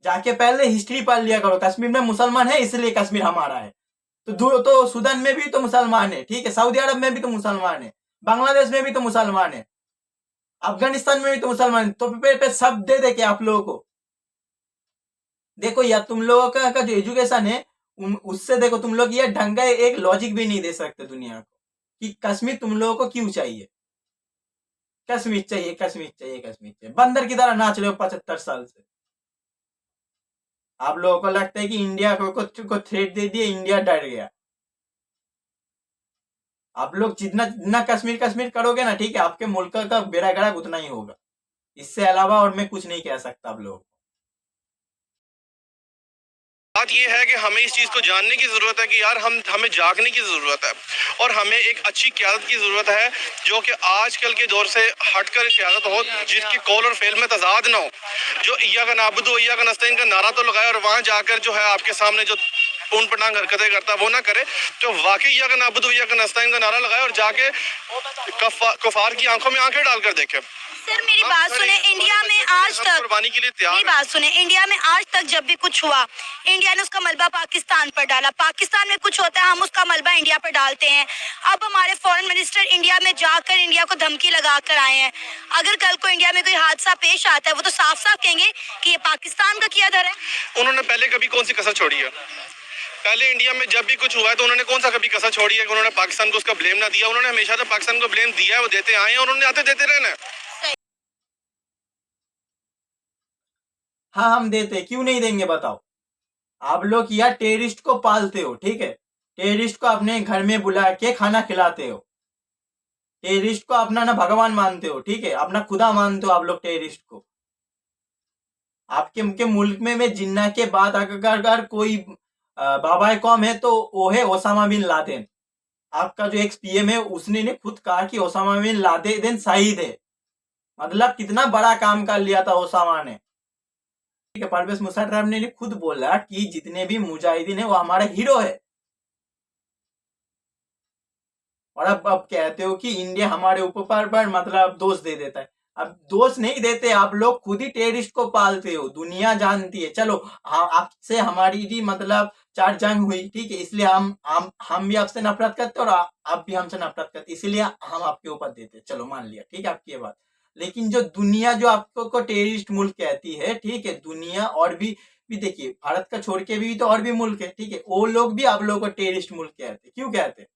जाके पहले हिस्ट्री पढ़ लिया करो। कश्मीर में मुसलमान है इसलिए कश्मीर हमारा है। तो सूडान में भी तो मुसलमान है, ठीक है? सऊदी अरब में भी तो मुसलमान है, बांग्लादेश में भी तो मुसलमान है, अफगानिस्तान में भी तो मुसलमान है। तो पे सब दे दे के आप लोगों को देखो यार, तुम लोगों का जो एजुकेशन है उससे देखो, तुम लोग ये ढंग का एक लॉजिक भी नहीं दे सकते दुनिया को कि कश्मीर तुम लोगों को क्यों चाहिए। कश्मीर चाहिए, कश्मीर चाहिए, कश्मीर चाहिए। बंदर की तरह नाच रहे हो 75 साल से। आप लोगों को लगता है कि इंडिया को थ्रेट दे दिए, इंडिया डर गया। आप लोग जितना कश्मीर कश्मीर करोगे ना, ठीक है, आपके मुल्क का बेड़ा गर्क उतना ही होगा। इससे अलावा और मैं कुछ नहीं कह सकता आप लोगों को। बात ये है कि हमें इस चीज़ को जानने की ज़रूरत है कि यार हमें जागने की ज़रूरत है और हमें एक अच्छी क़यादत की ज़रूरत है जो कि आजकल के दौर से हटकर क़यादत हो, जिसकी कौल और फेल में तजाद ना हो। जो इय्या का नाबुदु इय्या का नस्तईन का नारा तो लगाए और वहाँ जाकर जो है आपके सामने जो ऊन पटांग हरकतें करता वो ना करे। तो वाकई इय्या का नाबुदु इय्या का नस्तईन का नारा लगाए और जाके कुफार की आंखों में आंखें डालकर देखे। सर मेरी हम बात खड़े सुने, हैं, इंडिया हमारे में बच्चे आज हम तक कुर्बानी के लिए तैयार मेरी हैं। बात सुने, इंडिया में आज तक जब भी कुछ हुआ, इंडिया ने उसका मलबा पाकिस्तान पर डाला। पाकिस्तान में कुछ होता है, हम उसका मलबा इंडिया पर डालते हैं। अब हमारे फॉरेन मिनिस्टर इंडिया में जाकर इंडिया को धमकी लगा कर आए हैं। अगर कल को इंडिया में कोई हादसा पेश आता है, वो तो साफ साफ कहेंगे कि ये पाकिस्तान का किया धर है। उन्होंने पहले कभी कौन सी कसर छोड़ी है? पहले इंडिया में जब भी कुछ हुआ है तो उन्होंने कौन सा कभी कसर छोड़ी है कि उन्होंने पाकिस्तान को उसका ब्लेम ना दिया? उन्होंने हमेशा तो पाकिस्तान को ब्लेम दिया है, वो देते आए हैं और उन्होंने आते देते रहना है। हाँ हम देते, क्यों नहीं देंगे बताओ। आप लोग यहाँ टेररिस्ट को पालते हो, ठीक है, टेररिस्ट को अपने घर में बुला के खाना खिलाते हो, टेररिस्ट को अपना ना भगवान मानते हो, ठीक है, अपना खुदा मानते हो आप लोग टेररिस्ट को। आपके मुल्क में जिन्ना के बाद अगर कोई बाबा कौम है तो वो है ओसामा बिन लादेन। आपका जो एक्स पीएम है उसने ने खुद कहा कि ओसामा बिन लादेन शहीद है। मतलब कितना बड़ा काम कर लिया था ओसामा ने, ठीक है। परवेज मुशर्रफ ने खुद बोला कि जितने भी मुजाहिदीन है वो हमारा हीरो है। और अब कहते हो कि इंडिया हमारे ऊपर पर मतलब दोष दे देता है। अब दोष नहीं देते, आप लोग खुद ही टेररिस्ट को पालते हो, दुनिया जानती है। चलो हाँ, आपसे हमारी भी मतलब 4 जंग हुई, ठीक है, इसलिए हम भी आपसे नफरत करते और आप भी हमसे नफरत करते, इसीलिए हम आपके ऊपर देते। चलो मान लिया, ठीक है, आपकी ये बात। लेकिन जो दुनिया जो आपको टेररिस्ट मुल्क कहती है, ठीक है, दुनिया और भी देखिए, भारत का छोड़ के भी तो और भी मुल्क है, ठीक है, वो लोग भी आप लोगों को टेररिस्ट मुल्क कहते। क्यों कहते?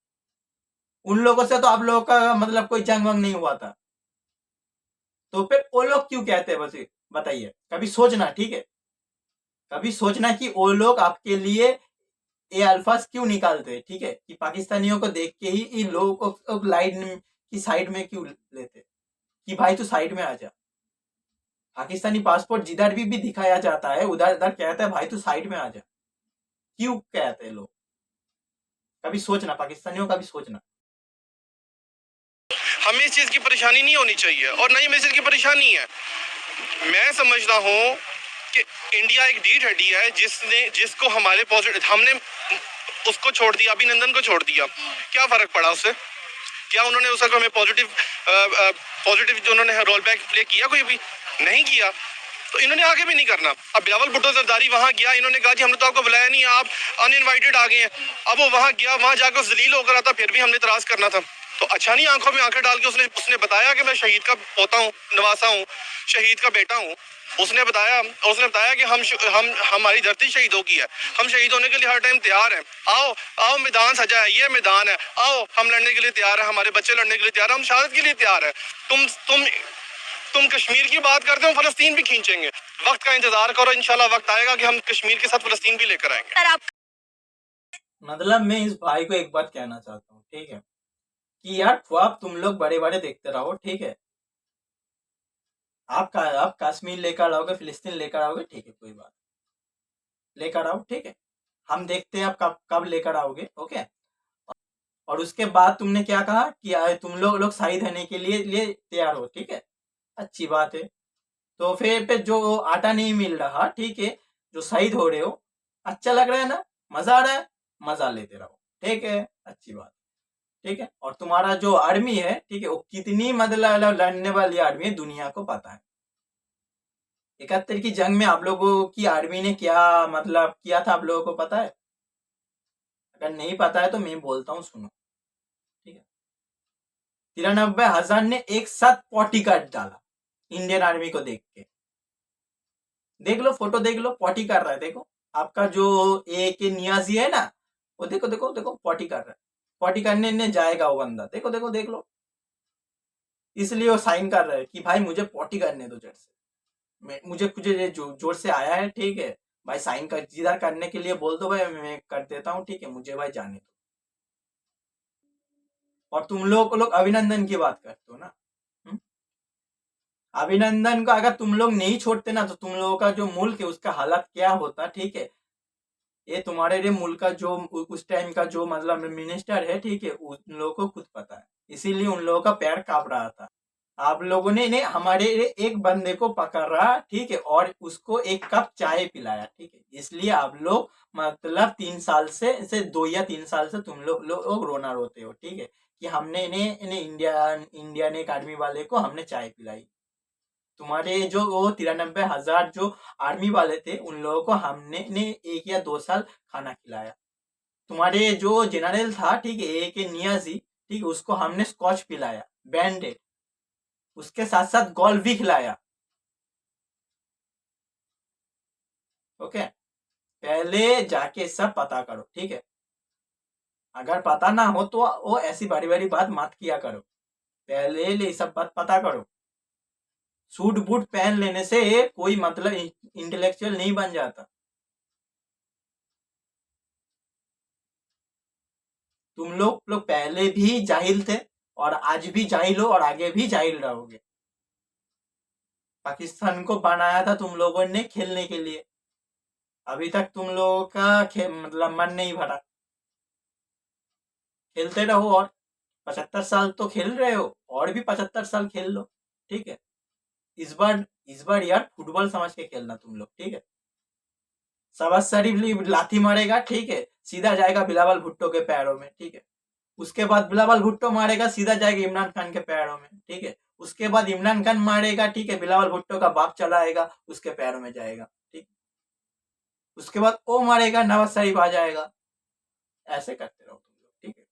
उन लोगों से तो आप लोगों का मतलब कोई जंग वंग नहीं हुआ था, तो फिर वो लोग क्यों कहते हैं? बस बताइए, कभी सोचना, ठीक है, कभी सोचना कि वो लोग आपके लिए ये अल्फाज क्यों निकालते हैं, ठीक है, कि पाकिस्तानियों को देख के ही इन लोगों को लाइन की साइड में क्यों लेते कि भाई तू साइड में आ जा। पाकिस्तानी पासपोर्ट जिधर भी दिखाया जाता है उधर उधर कहता है भाई तू साइड में आ जा। क्यों कहते हैं लोग? कभी सोचना, पाकिस्तानियों का भी सोचना। हमें इस चीज की परेशानी नहीं होनी चाहिए और ना ही हमें इस चीज की परेशानी है। मैं समझता हूँ कि इंडिया एक ढीठ हड्डी है जिसको हमारे पॉजिटिव, हमने उसको छोड़ दिया, अभिनंदन को छोड़ दिया, क्या फर्क पड़ा उससे? क्या उन्होंने उसका हमें पॉजिटिव जो उन्होंने रोल बैक प्ले किया? कोई भी नहीं किया, तो इन्होंने आगे भी नहीं करना। अब बिलावल भुट्टो जरदारी वहां गया, इन्होंने कहा जी हमने तो आपको बुलाया नहीं, आप अनइनवाइटेड आ गए हैं। अब वो वहां गया, वहां जाकर जलील होकर आता, फिर भी हमने इतराज करना था। तो अच्छा नहीं, आंखों में आंखें डाल के उसने बताया कि मैं शहीद का पोता हूँ, नवासा हूँ, शहीद का बेटा हूँ। उसने बताया कि हम हमारी धरती शहीदों की है, हम शहीद होने के लिए हर टाइम तैयार हैं। आओ आओ, मैदान सजा है, ये मैदान है, आओ हम लड़ने के लिए तैयार हैं, हमारे बच्चे लड़ने के लिए तैयार हैं, हम शहादत के लिए तैयार हैं। तुम कश्मीर की बात करते हो, फलस्तीन भी खींचेंगे। वक्त का इंतजार करो, इंशाल्लाह वक्त आएगा कि हम कश्मीर के साथ फलस्तीन भी लेकर आएंगे। सर आप मतलब मैं इस भाई को एक बात कहना चाहता हूँ, ठीक है, कि यार ख्वाब तुम लोग बड़े बड़े देखते रहो, ठीक है। आप कश्मीर लेकर आओगे, फिलिस्तीन लेकर आओगे, ठीक है, कोई बात, लेकर आओ, ठीक है, हम देखते हैं आप कब लेकर आओगे, ओके। और उसके बाद तुमने क्या कहा कि तुम लोग शहीद होने के लिए तैयार हो, ठीक है, अच्छी बात है। तो फिर जो आटा नहीं मिल रहा, ठीक है, जो शहीद हो रहे हो, अच्छा लग रहा है ना, मजा आ रहा है, मजा लेते रहो, ठीक है, अच्छी बात, ठीक है। और तुम्हारा जो आर्मी है, ठीक है, वो कितनी मतलब लड़ने वाली आर्मी है, दुनिया को पता है। 71 की जंग में आप लोगों की आर्मी ने क्या मतलब किया था, आप लोगों को पता है? अगर नहीं पता है तो मैं बोलता हूँ, सुनो, ठीक है। 93,000 ने एक साथ पॉटी काट डाला इंडियन आर्मी को देख के। देख लो, फोटो देख लो, पॉटी कर रहा है, देखो आपका जो एक नियाजी है ना, वो देखो देखो देखो पॉटी कर रहा है, पॉटी करने ने जाएगा वो बंदा, देखो देखो देख लो। इसलिए वो साइन कर रहा है कि भाई मुझे पॉटी करने दो, जड़ से मुझे जोर से आया है, ठीक है भाई, साइन कर, जिधर करने के लिए बोल दो भाई, मैं कर देता हूँ, ठीक है, मुझे भाई जाने दो। और तुम लोग अभिनंदन की बात करते हो ना, अभिनंदन को अगर तुम लोग नहीं छोड़ते ना, तो तुम लोगों का जो मुल्क है उसका हालत क्या होता, ठीक है। ये तुम्हारे लिए मुल्क का जो उस टाइम का जो मतलब मिनिस्टर है, ठीक है, उन लोगों को खुद पता है, इसीलिए उन लोगों का पैर कांप रहा था। आप लोगों ने हमारे एक बंदे को पकड़ा, ठीक है, और उसको एक कप चाय पिलाया, ठीक है, इसलिए आप लोग मतलब 3 साल से 2 या 3 साल से तुम लोग रोना रोते हो, ठीक है, कि हमने इन्हें इंडिया ने एक आर्मी वाले को हमने चाय पिलाई। तुम्हारे जो वो 93,000 जो आर्मी वाले थे उन लोगों को हमने 1 या 2 साल खाना खिलाया। तुम्हारे जो जनरल था, ठीक है, AK नियाजी, ठीक है, उसको हमने स्कॉच पिलाया, बैंडेड, उसके साथ साथ गोल्फ भी खिलाया। ओके, पहले जाके सब पता करो, ठीक है। अगर पता ना हो तो वो ऐसी बड़ी बड़ी बात मत किया करो, पहले ले सब बात पता करो। सूट बूट पहन लेने से कोई मतलब इंटेलेक्चुअल नहीं बन जाता। तुम लोग पहले भी जाहिल थे और आज भी जाहिल हो और आगे भी जाहिल रहोगे। पाकिस्तान को बनाया था तुम लोगों ने खेलने के लिए, अभी तक तुम लोगों का मतलब मन नहीं भरा। खेलते रहो और 75 साल तो खेल रहे हो, और भी 75 साल खेल लो, ठीक है। इस बार यार फुटबॉल समझ के खेलना तुम लोग, ठीक है। शहबाज शरीफ लाथी मारेगा, ठीक है, सीधा जाएगा बिलावल भुट्टो के पैरों में, ठीक है। उसके बाद बिलावल भुट्टो मारेगा, सीधा जाएगा इमरान खान के पैरों में, ठीक है। उसके बाद इमरान खान मारेगा, ठीक है, बिलावल भुट्टो का बाप चला आएगा, उसके पैरों में जाएगा, ठीक। उसके बाद वो मारेगा, नवाज शरीफ आ जाएगा। ऐसे करते रहो तुम लोग, ठीक है।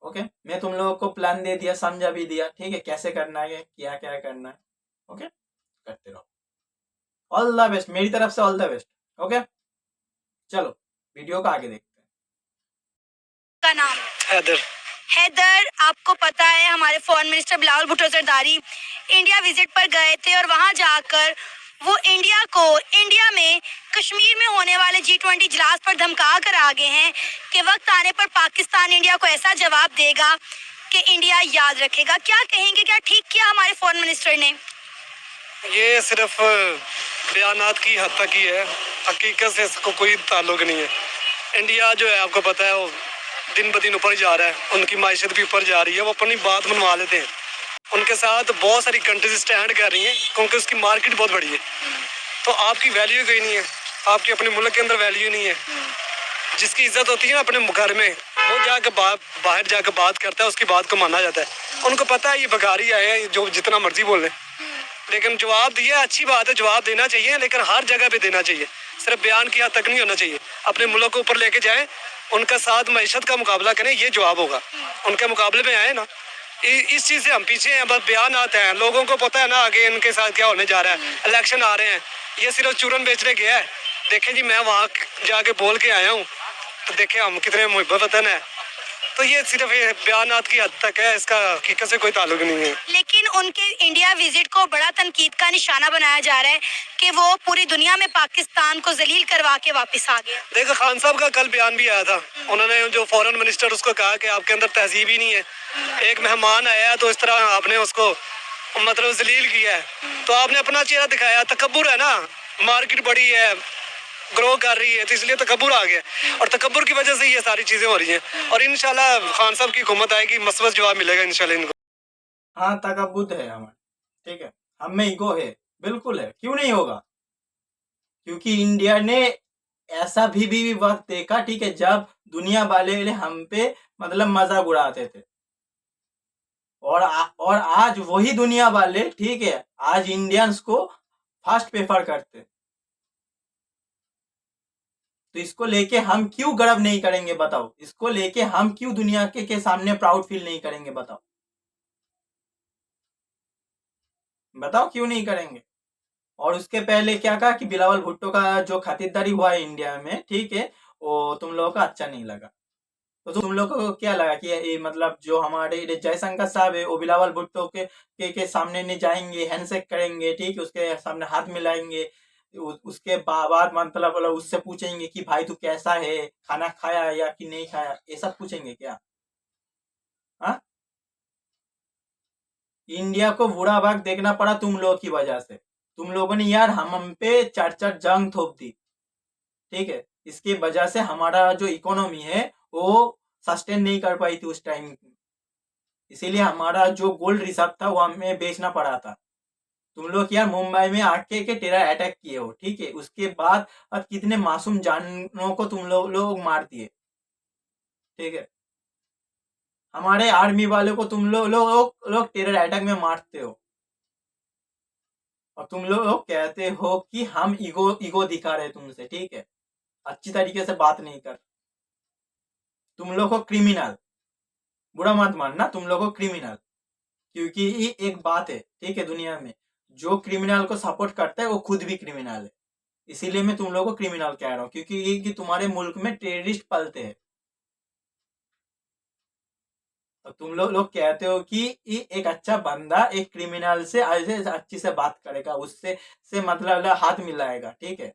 ओके, मैं तुम लोगों को प्लान दे दिया, समझा भी दिया, ठीक है, कैसे करना है, क्या क्या करना है। ओके, करते रहो। ऑल द बेस्ट, मेरी तरफ से ऑल द बेस्ट। ओके, चलो वीडियो को आगे देखते हैं। का नाम हैदर। हैदर, आपको पता है हमारे foreign minister Bilawal Bhutto Zardari India visit पर गए थे और वहां जाकर वो इंडिया में कश्मीर में होने वाले G20 इजलास पर धमका कर आ गए हैं कि वक्त आने पर पाकिस्तान इंडिया को ऐसा जवाब देगा कि इंडिया याद रखेगा। क्या कहेंगे, क्या ठीक किया हमारे फॉरेन मिनिस्टर ने? ये सिर्फ बयानात की हद तक ही है, हकीकत से इसको कोई ताल्लुक नहीं है। इंडिया जो है आपको पता है वो दिन ब दिन ऊपर जा रहा है, उनकी माइशत भी ऊपर जा रही है, वो अपनी बात मनवा लेते हैं। उनके साथ बहुत सारी कंट्रीज स्टैंड कर रही हैं क्योंकि उसकी मार्केट बहुत बड़ी है। तो आपकी वैल्यू कोई नहीं है, आपकी अपने मुल्क के अंदर वैल्यू नहीं है। जिसकी इज्जत होती है ना अपने घर में, वो जाकर बाहर जाकर बात करता है, उसकी बात को माना जाता है। उनको पता है ये बगारी आए हैं, जो जितना मर्जी बोले, लेकिन जवाब दिया अच्छी बात है, जवाब देना चाहिए, लेकिन हर जगह पे देना चाहिए, सिर्फ बयान की हद तक नहीं होना चाहिए। अपने मुल्क को ऊपर लेके जाएं, उनका साथ मईशत का मुकाबला करें, ये जवाब होगा। उनके मुकाबले में आए ना, इस चीज़ से हम पीछे हैं, बस बयान आते हैं। लोगों को पता है ना आगे इनके साथ क्या होने जा रहा है, इलेक्शन आ रहे हैं, ये सिर्फ चूरन बेचने गया है। देखें जी, मैं वहाँ जाके बोल के आया हूँ, तो देखें हम कितने मुहब्बत वतन है। तो ये सिर्फ बयानात की हद तक है, इसका हकीकत से कोई ताल्लुक नहीं है। लेकिन उनके इंडिया विजिट को बड़ा तनकीद का निशाना बनाया जा रहा है कि वो पूरी दुनिया में पाकिस्तान को जलील करवा के वापस आ गए। देखो, खान साहब का कल बयान भी आया था, उन्होंने जो फॉरेन मिनिस्टर उसको कहा कि आपके अंदर तहजीब ही नहीं है। एक मेहमान आया तो इस तरह आपने उसको मतलब जलील किया है, तो आपने अपना चेहरा दिखाया। तकब्बुर है ना, मार्केट बड़ी है, ग्रो कर रही है, तो इसलिए तकब्बुर आ गया, और तकब्बुर की वजह से ये सारी चीजें हो रही हैं। और इंशाल्लाह खान साहब की हुकूमत आएगी, मसबत जवाब मिलेगा इंशाल्लाह इनको। हाँ, तकब्बुर है हमारे, ठीक है, हम में ईगो है, बिल्कुल है, क्यों नहीं होगा। क्योंकि इंडिया ने ऐसा भी वक्त देखा, ठीक है, जब दुनिया वाले हम पे मतलब मजाक उड़ाते थे, और आज वही दुनिया वाले, ठीक है, आज इंडियंस को फास्ट प्रेफर करते। तो इसको लेके हम क्यों गर्व नहीं करेंगे बताओ, इसको लेके हम क्यों दुनिया के सामने प्राउड फील नहीं करेंगे बताओ, बताओ क्यों नहीं करेंगे। और उसके पहले क्या कहा कि बिलावल भुट्टो का जो खातिरदारी हुआ है इंडिया में, ठीक है, वो तुम लोगों को अच्छा नहीं लगा। तो तुम लोगों को क्या लगा कि ये मतलब जो हमारे जयशंकर साहब है वो बिलावल भुट्टो के सामने नहीं जाएंगे, हैंडशेक करेंगे, ठीक है, उसके सामने हाथ मिलाएंगे, उसके बाद मतलब उससे पूछेंगे कि भाई तू कैसा है, खाना खाया या कि नहीं खाया, ये सब पूछेंगे क्या? हाँ, इंडिया को बुरा वक्त देखना पड़ा तुम लोगों की वजह से। तुम लोगों ने यार हम पे 4 जंग थोप दी, ठीक है, इसकी वजह से हमारा जो इकोनॉमी है वो सस्टेन नहीं कर पाई थी उस टाइम, इसीलिए हमारा जो गोल्ड रिजर्व था वो हमें बेचना पड़ा था। तुम लोग यार मुंबई में आके के टेरर अटैक किए हो, ठीक है, उसके बाद कितने मासूम जानों को तुम लोग मार दिए, ठीक है। हमारे आर्मी वालों को तुम लोग टेरर अटैक में मारते हो, और तुम लोग कहते हो कि हम ईगो दिखा रहे तुमसे, ठीक है। अच्छी तरीके से बात नहीं कर। तुम लोग को क्रिमिनल, बुरा मत मानना, तुम लोग को क्रिमिनल, क्योंकि ये एक बात है, ठीक है, दुनिया में जो क्रिमिनल को सपोर्ट करता है वो खुद भी क्रिमिनल है। इसीलिए मैं तुम लोगों को क्रिमिनल कह रहा हूँ, क्योंकि ये कि तुम्हारे मुल्क में टेररिस्ट पलते हैं। और तुम लोग कहते हो कि ये एक अच्छा बंदा एक क्रिमिनल से ऐसे अच्छी से बात करेगा, उससे मतलब हाथ मिलाएगा, ठीक है।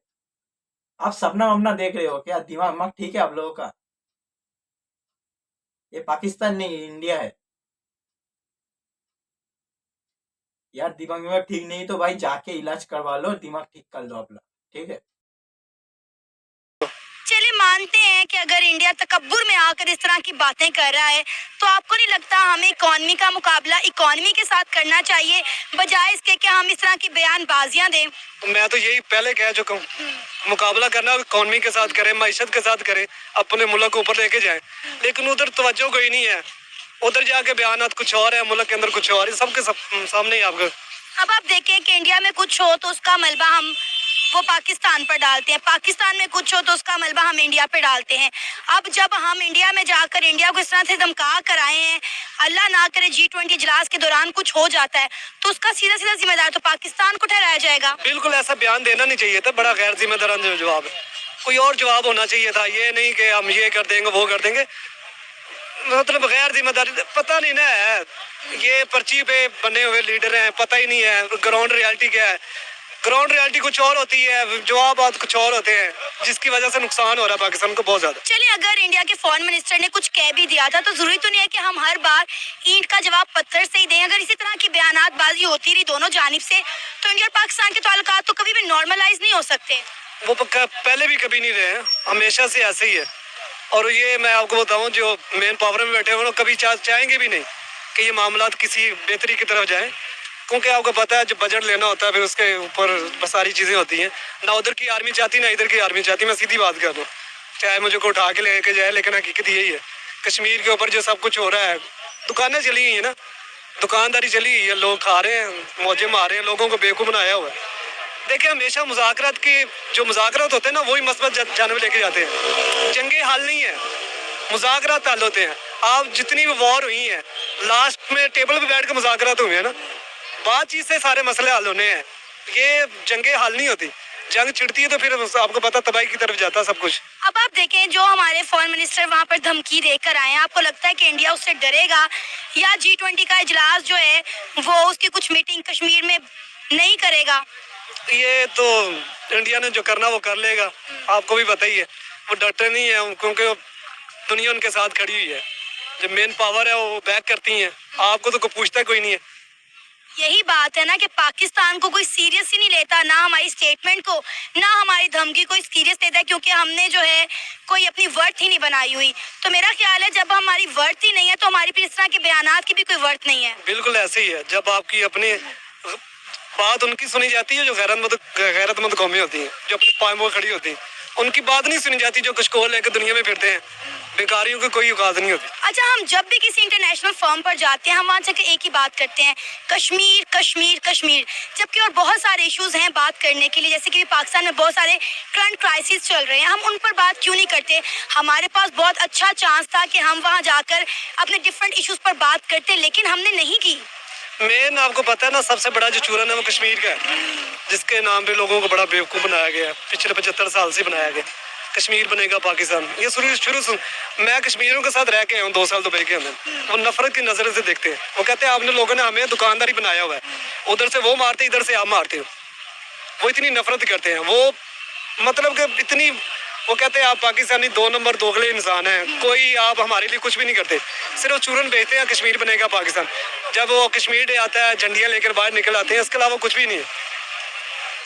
आप सपना वपना देख रहे हो क्या? दिमाग मत ठीक है आप लोगों का? ये पाकिस्तान नहीं, इंडिया है यार। दिमाग में ठीक नहीं तो भाई जाके इलाज करवा लो, दिमाग ठीक कर लो अपना, ठीक है। चलिए मानते हैं कि अगर इंडिया तकब्बुर में आकर इस तरह की बातें कर रहा है, तो आपको नहीं लगता हमें इकॉनमी का मुकाबला इकॉनमी के साथ करना चाहिए, बजाय इसके कि हम इस तरह की बयानबाजियां दें? मैं तो यही पहले कह चुका हूँ, मुकाबला करना इकॉनमी के साथ करें, माइशत के साथ करें, अपने मुल्क को ऊपर लेके जाएं। लेकिन उधर तवज्जो कोई नहीं है, उधर जाके बयानात कुछ और है, मुल्क के अंदर कुछ और है, सबके सामने ही आपको। अब आप देखें कि इंडिया में कुछ हो तो उसका मलबा हम वो पाकिस्तान पर डालते हैं, पाकिस्तान में कुछ हो तो उसका मलबा हम इंडिया पे डालते हैं। अब जब हम इंडिया में जाकर इंडिया को इस तरह से धमका कर आए हैं, अल्लाह ना करे G20 इजलास के दौरान कुछ हो जाता है, तो उसका सीधा सीधा जिम्मेदार तो पाकिस्तान को ठहराया जाएगा। बिल्कुल ऐसा बयान देना नहीं चाहिए था, बड़ा गैर जिम्मेदाराना जवाब है। कोई और जवाब होना चाहिए था, ये नहीं कि हम ये कर देंगे वो कर देंगे, मतलब गैर जिम्मेदारी। पता नहीं ना है, ये पर्ची पे बने हुए लीडर हैं, पता ही नहीं है ग्राउंड रियलिटी क्या है। ग्राउंड रियलिटी कुछ और होती है, जवाब कुछ और होते हैं, जिसकी वजह से नुकसान हो रहा है पाकिस्तान को बहुत ज्यादा। चलिए अगर इंडिया के फॉरेन मिनिस्टर ने कुछ कह भी दिया था, तो जरूरी तो नहीं है कि हम हर बार ईंट का जवाब पत्थर से ही दें। अगर इसी तरह की बयानातबाजी होती रही दोनों जानिब से, तो इंडिया और पाकिस्तान के ताल्लुकात तो कभी भी नॉर्मलाइज नहीं हो सकते। वो पहले भी कभी नहीं रहे हैं, हमेशा से ऐसे ही है। और ये मैं आपको बताऊं, जो मेन पावर में बैठे हुए लोग कभी चाहेंगे भी नहीं कि ये मामला किसी बेहतरी की तरफ जाए, क्योंकि आपको पता है जब बजट लेना होता है फिर उसके ऊपर सारी चीज़ें होती हैं। ना उधर की आर्मी चाहती ना इधर की आर्मी चाहती। मैं सीधी बात कर दूँ, चाहे मुझे को उठा के लेके जाए, लेकिन हकीकत यही है, कश्मीर के ऊपर जो सब कुछ हो रहा है, दुकानें चली गई है ना, दुकानदारी चली गई है, लोग खा रहे हैं, मौजे मार रहे हैं, लोगों को बेवकूफ़ बनाया हुआ है। देखिए हमेशा मुज़ाकरात के जो मुज़ाकरात होते हैं ना, वही मसबत जानब लेके जाते हैं। जंगे हल नहीं है, मुज़ाकरात हल होते हैं। आप जितनी भी वॉर हुई हैं, लास्ट में टेबल पे बैठ के मुज़ाकरात हुए हैं ना, बातचीत से सारे मसले हल होने हैं। ये जंगे हल नहीं होती, जंग छिड़ती है तो फिर आपको पता तबाही की तरफ जाता सब कुछ। अब आप देखें जो हमारे फॉरेन मिनिस्टर वहाँ पर धमकी देकर आए हैं, आपको लगता है कि इंडिया उससे डरेगा, या G20 का इजलास जो है वो उसकी कुछ मीटिंग कश्मीर में नहीं करेगा? ये तो इंडिया ने जो करना वो कर लेगा, आपको भी पता ही है। वो डरते नहीं है, क्योंकि दुनिया उनके साथ खड़ी हुई है, जो मेन पावर है वो बैक करती है। आपको तो कोई पूछता कोई नहीं है। यही बात है ना कि पाकिस्तान को कोई सीरियस ही नहीं लेता, ना हमारी स्टेटमेंट को, ना हमारी धमकी कोई सीरियस लेता है, क्योंकि हमने जो है कोई अपनी वर्थ ही नहीं बनाई हुई। तो मेरा ख्याल है जब हमारी वर्थ ही नहीं है तो हमारी फिर इस तरह के बयानात की भी कोई वर्थ नहीं है। बिल्कुल ऐसे ही है, जब आपकी अपनी बात उनकी सुनी जाती है जो गैरतमंद कौमें होती हैं, जो अपने पाँव में खड़ी होती हैं, उनकी बात नहीं सुनी जाती, जो कशकोल लेकर दुनिया में फिरते हैं। बेकारियों की कोई औकात नहीं होती। अच्छा, हम जब भी किसी इंटरनेशनल फर्म पर जाते हैं, हम वहाँ जाकर एक ही बात करते हैं, कश्मीर कश्मीर कश्मीर, जबकि और बहुत सारे इश्यूज हैं बात करने के लिए। जैसे कि पाकिस्तान में बहुत सारे करंट क्राइसिस चल रहे हैं, हम उन पर बात क्यों नहीं करते? हमारे पास बहुत अच्छा चांस था कि हम वहाँ जाकर अपने डिफरेंट इश्यूज पर बात करते, लेकिन हमने नहीं की। मेन आपको पता है ना, सबसे बड़ा जो चूरन है वो कश्मीर का है, जिसके नाम पे लोगों को बड़ा बेवकूफ़ बनाया गया है। पिछले 75 साल से बनाया गया कश्मीर बनेगा पाकिस्तान। ये शुरू से मैं कश्मीरियों के साथ रह के आया हूँ 2 साल दुबई के अंदर। वो नफरत की नज़र से देखते हैं, वो कहते हैं आपने लोगों ने हमें दुकानदारी बनाया हुआ है, उधर से वो मारते इधर से आप मारते हो। वो इतनी नफरत करते हैं, वो मतलब कि इतनी, वो कहते हैं आप पाकिस्तानी 2 नंबर दोगले इंसान हैं, कोई आप हमारे लिए कुछ भी नहीं करते, सिर्फ चूरन बेचते हैं कश्मीर बनेगा पाकिस्तान। जब वो कश्मीर डे आता है, झंडियाँ लेकर बाहर निकल आते हैं, इसके अलावा कुछ भी नहीं है।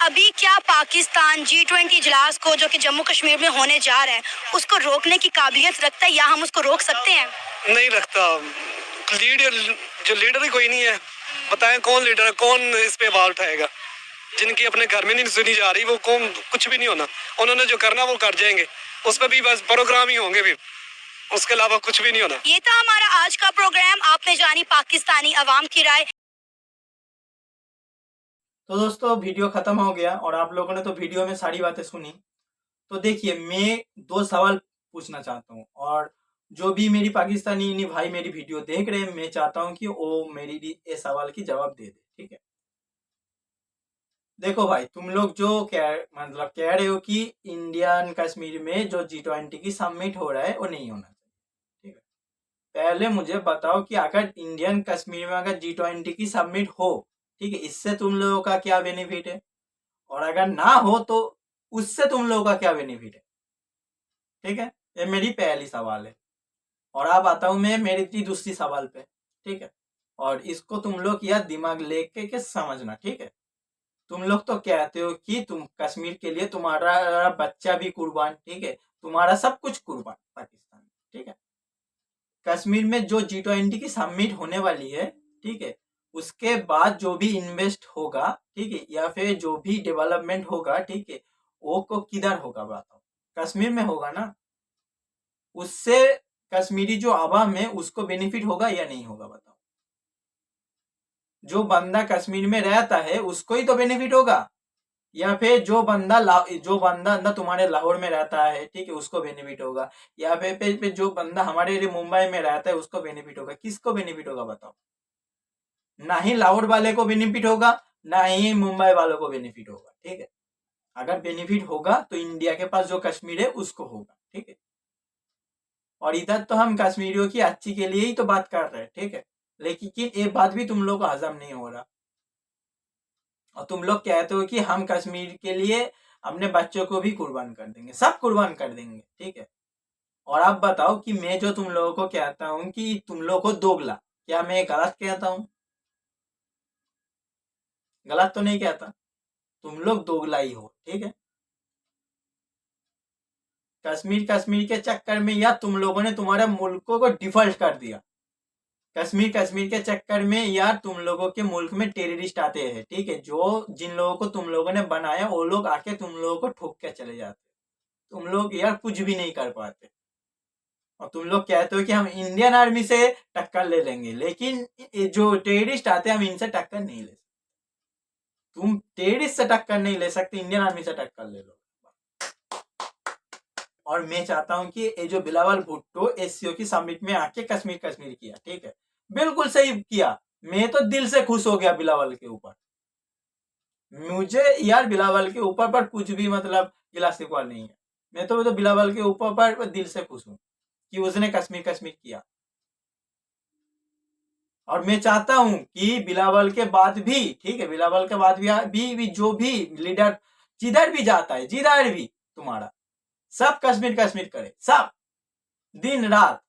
अभी क्या पाकिस्तान G20 इजलास को जो कि जम्मू कश्मीर में होने जा रहा है उसको रोकने की काबिलियत रखता है, या हम उसको रोक सकते हैं? नहीं रखता। लीडर ही कोई नहीं है। बताएं कौन लीडर है, कौन इस पे आवाज उठाएगा? जिनकी अपने घर में नहीं सुनी जा रही, वो कौन, कुछ भी नहीं होना। उन्होंने जो करना वो कर जाएंगे, उस पर भी बस प्रोग्राम ही होंगे। फिर उसके अलावा कुछ भी नहीं होना। ये था हमारा आज का प्रोग्राम। आपने जानी पाकिस्तानी अवाम की राय। तो दोस्तों वीडियो खत्म हो गया और आप लोगों ने तो वीडियो में सारी बातें सुनी। तो देखिए, मैं 2 सवाल पूछना चाहता हूँ और जो भी मेरी पाकिस्तानी भाई मेरी वीडियो देख रहे हैं, मैं चाहता हूँ कि वो मेरी ये सवाल की जवाब दे दे, ठीक है। देखो भाई, तुम लोग जो कह रहे हो कि इंडियन कश्मीर में जो G20 की समिट हो रहा है वो नहीं होना चाहिए, ठीक है। पहले मुझे बताओ कि अगर इंडियन कश्मीर में अगर G20 की समिट हो, ठीक है, इससे तुम लोगों का क्या बेनिफिट है, और अगर ना हो तो उससे तुम लोगों का क्या बेनिफिट है, ठीक है। ये मेरी पहली सवाल है। और अब आता हूं मैं मेरी दूसरी सवाल पे, ठीक है। और इसको तुम लोग यार दिमाग लेके के समझना, ठीक है। तुम लोग तो कहते हो कि तुम कश्मीर के लिए तुम्हारा बच्चा भी कुर्बान, ठीक है, तुम्हारा सब कुछ कुर्बान पाकिस्तान में, ठीक है। कश्मीर में जो G20 की समिट होने वाली है, ठीक है, उसके बाद जो भी इन्वेस्ट होगा, ठीक है, या फिर जो भी डेवलपमेंट होगा, ठीक है, वो को किधर होगा बताओ? कश्मीर में होगा ना। उससे कश्मीरी जो आवाम है उसको बेनिफिट होगा या नहीं होगा बताओ? जो बंदा कश्मीर में रहता है उसको ही तो बेनिफिट होगा, या फिर जो बंदा अंदर तुम्हारे लाहौर में रहता है, ठीक है, उसको बेनिफिट होगा, या फिर जो बंदा हमारे लिए मुंबई में रहता है उसको बेनिफिट होगा? किसको बेनिफिट होगा बताओ? ना ही लाहौर वाले को बेनिफिट होगा, ना ही मुंबई वालों को बेनिफिट होगा, ठीक है। अगर बेनिफिट होगा तो इंडिया के पास जो कश्मीर है उसको होगा, ठीक है। और इधर तो हम कश्मीरियों की अच्छी के लिए ही तो बात कर रहे हैं, ठीक है। लेकिन ये बात भी तुम लोग को हजम नहीं हो रहा, और तुम लोग कहते हो कि हम कश्मीर के लिए अपने बच्चों को भी कुर्बान कर देंगे, सब कुर्बान कर देंगे, ठीक है। और आप बताओ कि मैं जो तुम लोगों को कहता हूँ कि तुम लोग को दोगला, क्या मैं गलत कहता हूँ? गलत तो नहीं कहता। तुम लोग दोगला ही हो, ठीक है। कश्मीर के चक्कर में यार तुम लोगों ने तुम्हारे मुल्कों को डिफॉल्ट कर दिया। कश्मीर के चक्कर में यार तुम लोगों के मुल्क में टेररिस्ट आते हैं, ठीक है, जो जिन लोगों को तुम लोगों ने बनाया वो लोग आके तुम लोगों को ठोक के चले जाते। तुम लोग यार कुछ भी नहीं कर पाते, और तुम लोग कहते हो कि हम इंडियन आर्मी से टक्कर ले लेंगे, लेकिन ये जो टेररिस्ट आते हैं हम इनसे टक्कर नहीं ले सकते। तुम टेररिस्ट से टक्कर नहीं ले सकते, इंडियन आर्मी से टक्कर ले लो। और मैं चाहता हूं कि ये जो बिलावल भुट्टो एससीओ की समिट में आके कश्मीर किया, ठीक है, बिल्कुल सही किया। मैं तो दिल से खुश हो गया बिलावल के ऊपर। मुझे यार बिलावल के ऊपर पर कुछ भी मतलब गिला शिकवा नहीं है। मैं तो बिलावल के ऊपर पर दिल से खुश हूँ कि उसने कश्मीर किया। और मैं चाहता हूं कि बिलावल के बाद भी, ठीक है, बिलावल के बाद भी जो भी लीडर जिधर भी जाता है, जिधर भी तुम्हारा, सब कश्मीर करे, सब दिन रात।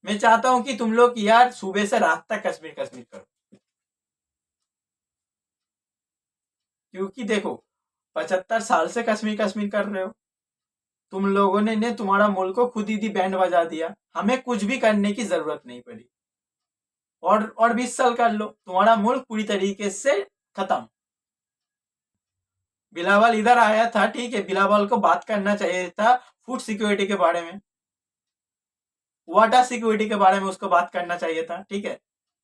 मैं चाहता हूं कि तुम लोग यार सुबह से रात तक कश्मीर करो, क्योंकि देखो 75 साल से कश्मीर कर रहे हो तुम लोगों ने तुम्हारा मुल्क को खुद ही बैंड बजा दिया। हमें कुछ भी करने की जरूरत नहीं पड़ी। और 20 साल कर लो, तुम्हारा मुल्क पूरी तरीके से खत्म। बिलावल इधर आया था, ठीक है, बिलावल को बात करना चाहिए था फूड सिक्योरिटी के बारे में, वाटर सिक्योरिटी के बारे में उसको बात करना चाहिए था, ठीक है,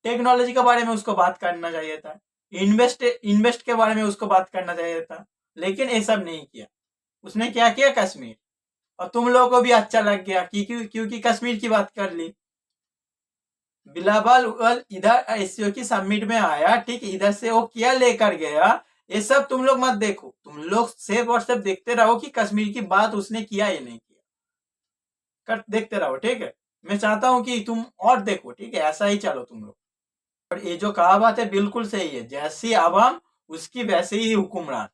टेक्नोलॉजी के बारे में उसको बात करना चाहिए था, इन्वेस्ट के बारे में उसको बात करना चाहिए था, लेकिन ये सब नहीं किया। उसने क्या किया? कश्मीर। और तुम लोगों को भी अच्छा लग गया क्योंकि कश्मीर की बात कर ली। बिलावल इधर एससीओ की समिट में आया, ठीक, इधर से वो क्या लेकर गया, ये सब तुम लोग मत देखो। तुम लोग सिर्फ और सिर्फ देखते रहो कि कश्मीर की बात उसने किया या नहीं किया, कर देखते रहो, ठीक है। मैं चाहता हूं कि तुम और देखो, ठीक है, ऐसा ही चलो तुम लोग। और ये जो कहावत है बिल्कुल सही है, जैसी आवाम उसकी वैसे ही हुक्मरान।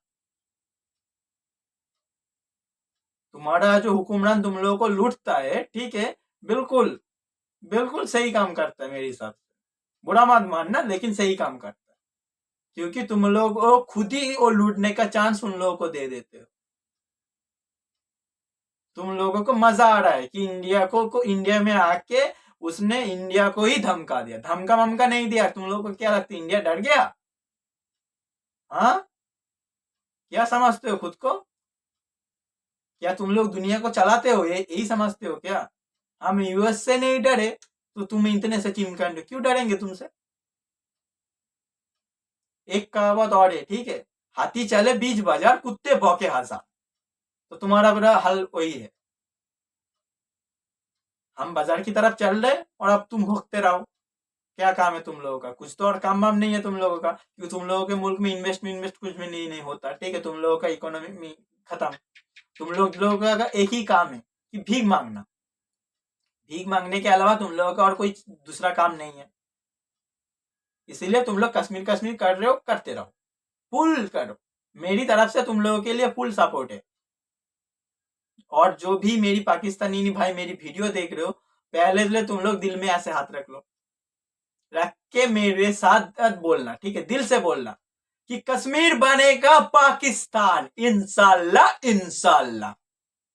तुम्हारा जो हुक्मरान तुम लोगों को लूटता है, ठीक है, बिल्कुल बिल्कुल सही काम करता है मेरे हिसाब से। बुरा मत मानना, लेकिन सही काम करता है, क्योंकि तुम लोग खुद ही वो लूटने का चांस उन लोगों को दे देते हो। तुम लोगों को मजा आ रहा है कि इंडिया में आके उसने इंडिया को ही धमका दिया। धमका नहीं दिया। तुम लोगों को क्या लगता है इंडिया डर गया? हाँ, क्या समझते हो खुद को? क्या तुम लोग दुनिया को चलाते हो? यही समझते हो क्या? हम यूएस से नहीं डरे तो तुम इतने से चिमकांड क्यों डरेंगे तुमसे? एक कहावत और है, ठीक है, हाथी चले बीच बाजार, कुत्ते भौंके हजार। तो तुम्हारा बड़ा हल वही है। हम बाजार की तरफ चल रहे और अब तुम भोगते रहो। क्या काम है तुम लोगों का? कुछ तो और काम वाम नहीं है तुम लोगों का, क्योंकि तुम लोगों के मुल्क में इन्वेस्ट कुछ भी नहीं होता, ठीक है। तुम लोगों का इकोनॉमी में खत्म। तुम लोगों का एक ही काम है कि भीख मांगना। भीख मांगने के अलावा तुम लोगों का और कोई दूसरा काम नहीं है। इसीलिए तुम लोग कश्मीर कर रहे हो, करते रहो, फुल करो। मेरी तरफ से तुम लोगों के लिए फुल सपोर्ट है। और जो भी मेरी पाकिस्तानी भाई मेरी वीडियो देख रहे हो, पहले तुम लोग दिल में ऐसे हाथ रख लो, रख के मेरे साथ बोलना, ठीक है, दिल से बोलना कि कश्मीर बनेगा पाकिस्तान, इंशाल्लाह इंशाल्लाह।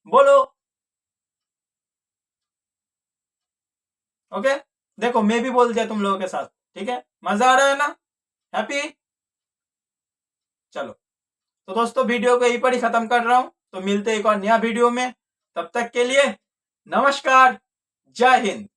बोलो, ओके। देखो मैं भी बोल दिया तुम लोगों के साथ, ठीक है। मजा आ रहा है ना? हैप्पी? चलो तो दोस्तों वीडियो को यहीं पर ही खत्म कर रहा हूं। तो मिलते एक और नया वीडियो में, तब तक के लिए नमस्कार, जय हिंद।